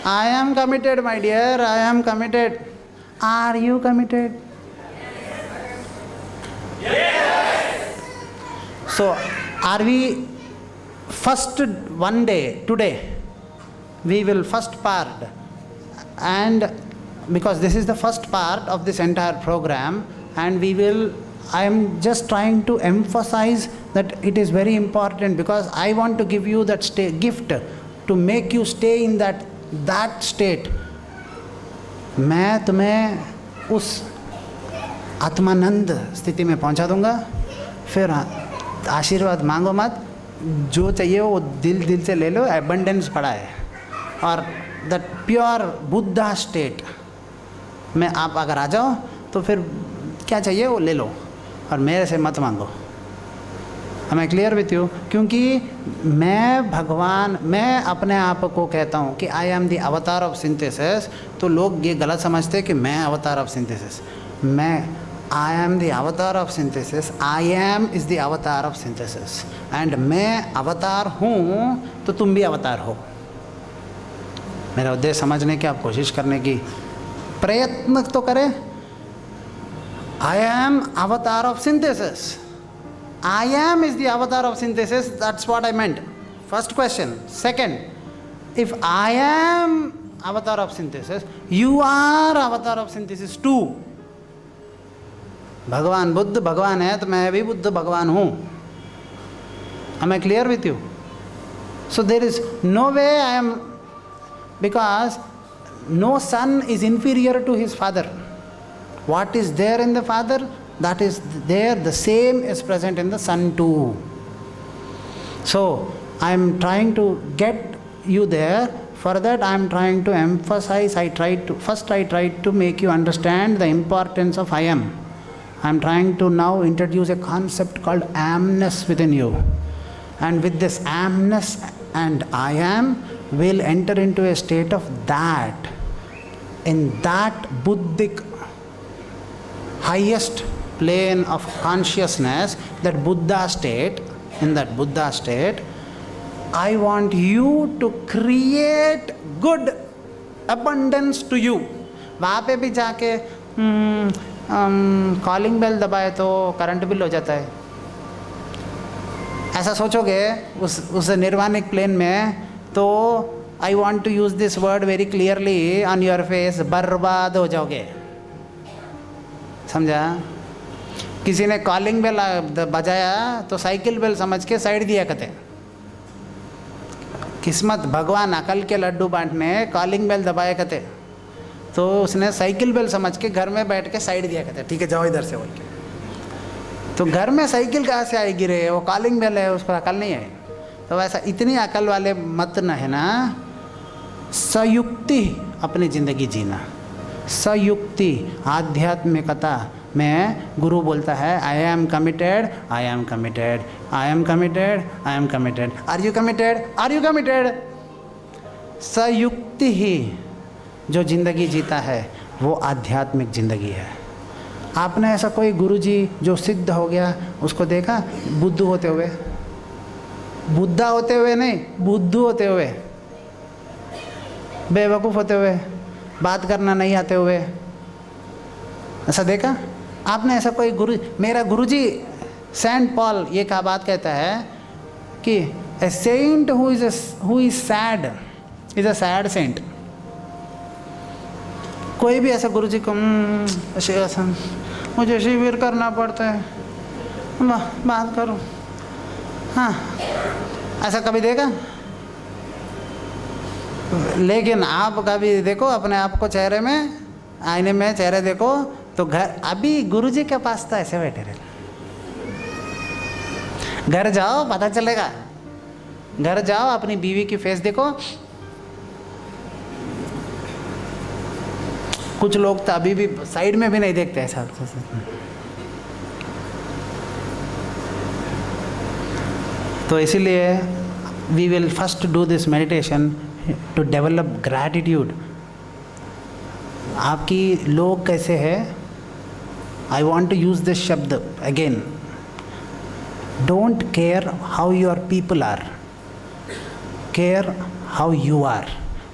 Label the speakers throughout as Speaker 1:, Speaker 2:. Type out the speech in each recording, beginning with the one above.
Speaker 1: I am committed, my dear, I am committed. Are you committed? Yes. So, are we first one day, today, we will first part, and because this is the first part of this entire program, and I am just trying to emphasize that it is very important, because I want to give you that gift to make you stay in that state. मैं तुम्हें उस आत्मानंद स्थिति में पहुंचा दूंगा, फिर आशीर्वाद मांगो मत, जो चाहिए वो दिल से ले लो, एबंडेंस पड़ा है, और दैट प्योर बुद्धा स्टेट में आप अगर आ जाओ तो फिर क्या चाहिए वो ले लो, और मेरे से मत मांगो। Am I clear with you? क्योंकि मैं अपने आप को कहता हूँ कि I am the avatar of synthesis, तो लोग ये गलत समझते हैं कि मैं avatar of synthesis. I am the avatar of synthesis, I am is the avatar of synthesis, and मैं अवतार हूँ तो तुम भी अवतार हो। मेरा उद्देश्य समझने की, आप कोशिश करने की प्रयत्न तो करें। आई एम अवतार of synthesis, I am is the avatar of synthesis, that's what I meant. First question. Second, if I am avatar of synthesis, you are avatar of synthesis too. भगवान बुद्ध भगवान है तो मैं भी बुद्ध भगवान हूँ। Am I clear with you? So there is no way I am, because no son is inferior to his father. What is there in the father, that is there, the same is present in the son too. So I am trying to get you there. For that I am trying to emphasize, I tried to make you understand the importance of I am. I am trying to now introduce a concept called amness within you, and with this amness and I am will enter into a state of that, in that Buddhic highest plane of consciousness, that Buddha state. In that Buddha state, I want you to create good abundance to you. वहाँ पे भी जाके calling bell दबाए तो current bill हो जाता है, ऐसा सोचोगे उस निर्वाणिक प्लेन में, तो I want to use this word very clearly on your face, बर्बाद हो जाओगे। समझा? किसी ने कॉलिंग बेल बजाया तो साइकिल बेल समझ के साइड दिया करते। किस्मत भगवान अकल के लड्डू बांटने कॉलिंग बेल दबाया करते, तो उसने साइकिल बेल समझ के घर में बैठ के साइड दिया करते, ठीक है जाओ इधर से बोल के। तो घर में साइकिल कहाँ से आएगी रे, वो कॉलिंग बेल है, उसको अकल नहीं है। तो वैसा इतनी अकल वाले मत न है ना, संयुक्ति अपनी ज़िंदगी जीना, संयुक्ति आध्यात्मिकता में गुरु बोलता है I am committed, I am committed, I am committed, I am committed, are you committed, are you committed. संयुक्ति ही जो ज़िंदगी जीता है वो आध्यात्मिक ज़िंदगी है। आपने ऐसा कोई गुरुजी जो सिद्ध हो गया उसको देखा बुद्ध होते हुए? बुद्धा होते हुए नहीं, बुद्धू होते हुए, बेवकूफ़ होते हुए, बात करना नहीं आते हुए, ऐसा देखा आपने? ऐसा कोई गुरु? मेरा गुरुजी सेंट पॉल ये क्या बात कहता है कि a saint who is sad is a sad saint. कोई भी ऐसा गुरुजी को मुझे शिविर करना पड़ता है, बात करूं, हाँ, ऐसा कभी देखा? लेकिन आप कभी देखो अपने आप को चेहरे में, आईने में चेहरे देखो तो घर, अभी गुरुजी के पास तो ऐसे बैठे रहे। घर जाओ पता चलेगा, घर जाओ अपनी बीवी की फेस देखो। कुछ लोग तो अभी भी साइड में भी नहीं देखते ऐसा। तो इसीलिए we will first do this meditation to develop gratitude. आपकी लोग कैसे है, I want to use this शब्द again, don't care how your people are, care how you are.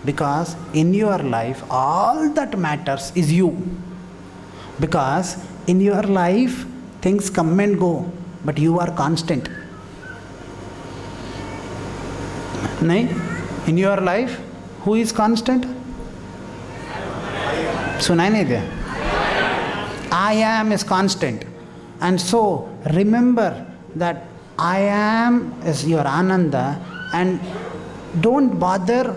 Speaker 1: Because in your life, all that matters is you. Because in your life, things come and go, but you are constant. नहीं? In your life, who is constant? सुनाई नहीं दिया? I am is constant. And so, remember that I am is your Ananda, and don't bother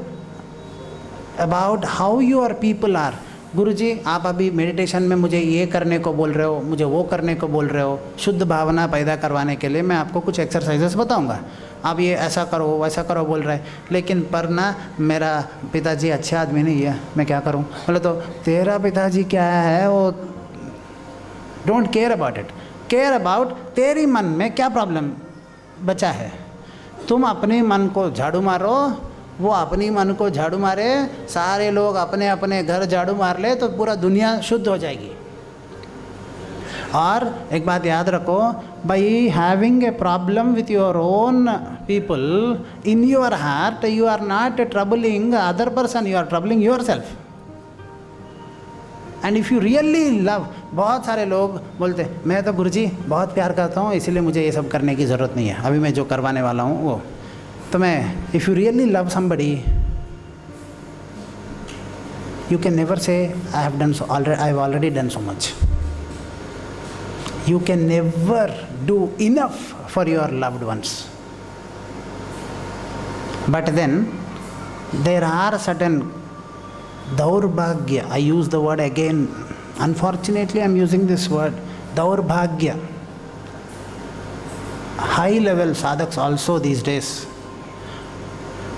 Speaker 1: about how your people are. गुरुजी, आप अभी meditation में मुझे ये करने को बोल रहे हो, मुझे वो करने को बोल रहे हो, शुद्ध भावना पैदा करवाने के लिए मैं आपको कुछ एक्सरसाइजेस बताऊंगा, आप ये ऐसा करो वैसा करो बोल रहे हैं, लेकिन पर ना मेरा पिताजी अच्छे आदमी नहीं है, मैं क्या करूं? बोले तो तेरा पिताजी क्या है वो, don't care about it, care about तेरी मन में क्या प्रॉब्लम बचा है। तुम अपने मन को झाड़ू मारो, वो अपनी मन को झाड़ू मारे, सारे लोग अपने अपने घर झाड़ू मार ले तो पूरा दुनिया शुद्ध हो जाएगी। और एक बात याद रखो, by having a problem with your own people in your heart, you are not troubling other person, you are troubling yourself. And if you really love, बहुत सारे लोग बोलते मैं तो गुरुजी बहुत प्यार करता हूँ इसलिए मुझे ये सब करने की ज़रूरत नहीं है, अभी मैं जो करवाने वाला हूँ वो तो मैं, if you really love somebody, you can never say I have done so already, I have already done so much. You can never do enough for your loved ones. But then there are certain daurbhagya, I use the word again, unfortunately I am using this word, daurbhagya. High level sadhaks also these days,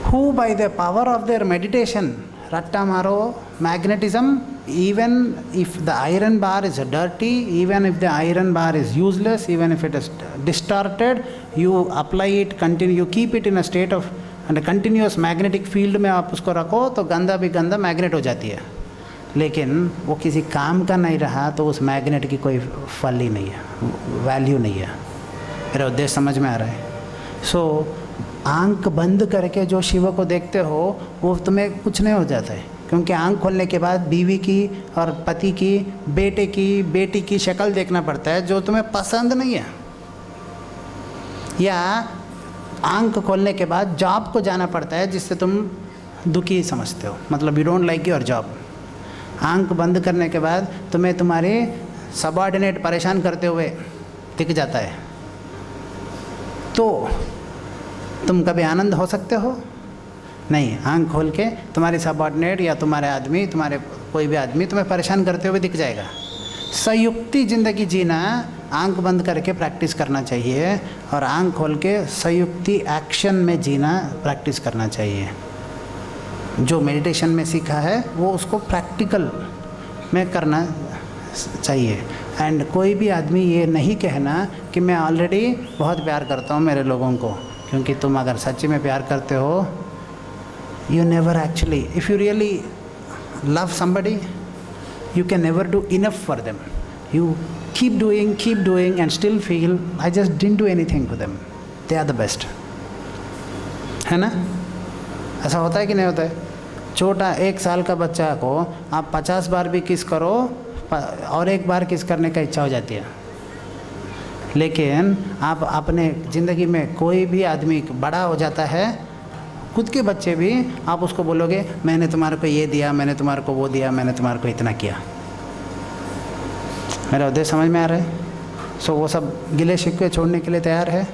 Speaker 1: who by the power of their meditation, ratta maro, magnetism, even if the iron bar is dirty, even if the iron bar is useless, even if it is distorted, you apply it, continue, you keep it in a state of and a continuous magnetic field में आप उसको रखो तो गंदा भी गंदा magnet हो जाती है, लेकिन वो किसी काम का नहीं रहा तो उस मैग्नेट की कोई फल ही नहीं है, वैल्यू नहीं है। मेरा उद्देश्य समझ में आ रहा है? सो आंख बंद करके जो शिव को देखते हो वो तुम्हें कुछ नहीं हो जाता है, क्योंकि आंख खोलने के बाद बीवी की और पति की, बेटे की, बेटी की शक्ल देखना पड़ता है जो तुम्हें पसंद नहीं है, या आंख खोलने के बाद जॉब को जाना पड़ता है जिससे तुम दुखी समझते हो, मतलब you don't like your job. आंख बंद करने के बाद तुम्हें तुम्हारे सबऑर्डिनेट परेशान करते हुए दिख जाता है, तो तुम कभी आनंद हो सकते हो? नहीं। आंख खोल के तुम्हारे सबऑर्डिनेट या तुम्हारे आदमी, तुम्हारे कोई भी आदमी तुम्हें परेशान करते हुए दिख जाएगा। संयुक्ति ज़िंदगी जीना आंख बंद करके प्रैक्टिस करना चाहिए, और आंख खोल के संयुक्ति एक्शन में जीना प्रैक्टिस करना चाहिए। जो मेडिटेशन में सीखा है वो उसको प्रैक्टिकल में करना चाहिए। एंड कोई भी आदमी ये नहीं कहना कि मैं ऑलरेडी बहुत प्यार करता हूँ मेरे लोगों को, क्योंकि तुम अगर सच्ची में प्यार करते हो, you never actually, if you really love somebody, you can never do enough for them. You keep doing and still feel I just didn't do anything to them. They are the best. है ना? ऐसा होता है कि नहीं होता है? छोटा 1 साल का बच्चा को आप 50 बार भी किस करो और 1 बार किस करने का इच्छा हो जाती है, लेकिन आप अपने ज़िंदगी में कोई भी आदमी बड़ा हो जाता है, खुद के बच्चे भी आप उसको बोलोगे मैंने तुम्हारे को ये दिया, मैंने तुम्हारे को वो दिया, मैंने तुम्हारे को इतना किया। मेरा उद्देश्य समझ में आ रहा है? सो वो सब गिले शिकवे छोड़ने के लिए तैयार है।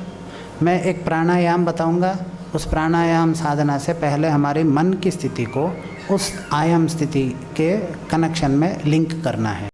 Speaker 1: मैं एक प्राणायाम बताऊंगा, उस प्राणायाम साधना से पहले हमारी मन की स्थिति को उस आयाम स्थिति के कनेक्शन में लिंक करना है।